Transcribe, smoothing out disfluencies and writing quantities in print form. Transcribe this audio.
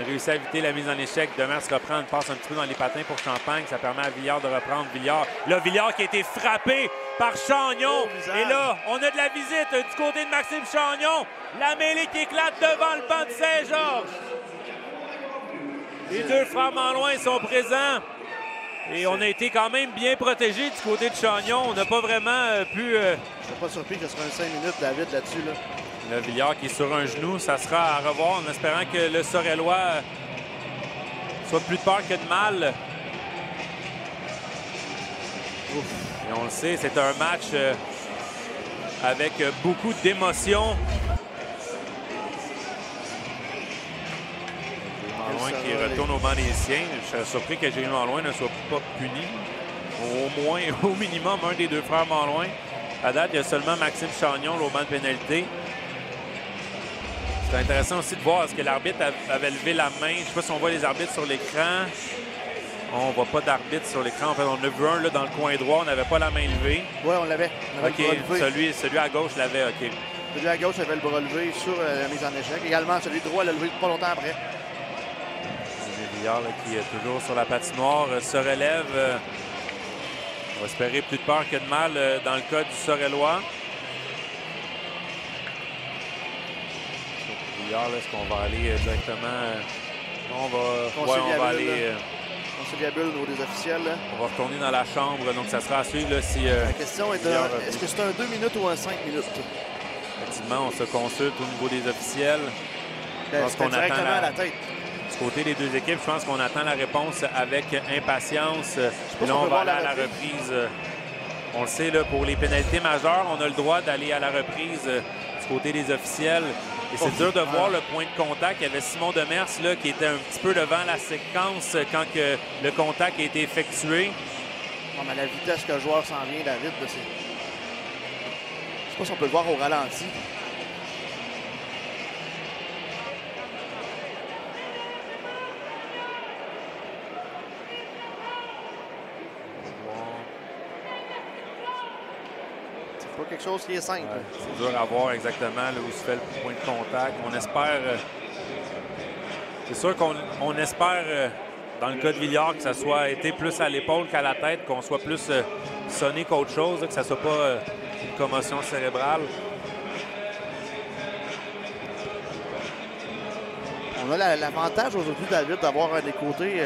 a réussi à éviter la mise en échec. Demers reprend une passe un petit peu dans les patins pour Champagne. Ça permet à Villard de reprendre. Là, Villard qui a été frappé par Chagnon. Et là, on a de la visite du côté de Maxime Chagnon. La mêlée qui éclate devant le banc de Saint-Georges. Les deux frères Malouin sont présents. Et on a été quand même bien protégés du côté de Chagnon. On n'a pas vraiment pu... Je ne suis pas surpris que ce sera un 5 minutes, David, là-dessus. Là. Le Villard qui est sur un genou. Ça sera à revoir en espérant que le Sorellois soit plus de peur que de mal. Ouf. Et on le sait, c'est un match avec beaucoup d'émotions. Malouin qui retourne au banc des siens. Je serais surpris que Jérémy Malouin ne soit pas puni. Au moins, au minimum, un des deux frères Malouin. À date, il y a seulement Maxime Chagnon au banc de pénalité. C'est intéressant aussi de voir est-ce que l'arbitre avait levé la main. Je ne sais pas si on voit les arbitres sur l'écran. On ne voit pas d'arbitre sur l'écran. En fait, on en a vu un là, dans le coin droit. On n'avait pas la main levée. Oui, on l'avait. OK, celui à gauche l'avait. OK. Celui à gauche avait le bras levé sur la mise en échec. Également, celui droit l'a levé pas longtemps après. Villard qui est toujours sur la patinoire se relève. On va espérer plus de peur que de mal dans le cas du Sorellois. Villard, est-ce qu'on va aller directement... On va aller... Conciliabule au niveau des officiels. Là. On va retourner dans la chambre, donc ça sera à suivre là, si... la question est est-ce que c'est un 2 minutes ou un 5 minutes? Effectivement, on se consulte au niveau des officiels. Je pense qu'on attend à la tête. Du côté des deux équipes, je pense qu'on attend la réponse avec impatience. Et là, on va aller à la reprise. On le sait, là, pour les pénalités majeures, on a le droit d'aller à la reprise du côté des officiels. Et c'est dur de voir le point de contact. Il y avait Simon Demers là, qui était un petit peu devant la séquence quand que le contact a été effectué. Non, mais la vitesse que le joueur s'en vient, David, je ne sais pas si on peut le voir au ralenti. Pas quelque chose qui est simple. C'est dur à voir exactement là, où se fait le point de contact. On espère... c'est sûr qu'on espère, dans le cas de Villard, que ça soit été plus à l'épaule qu'à la tête, qu'on soit plus sonné qu'autre chose, là, que ça ne soit pas une commotion cérébrale. On a l'avantage aujourd'hui, David, d'avoir des côtés...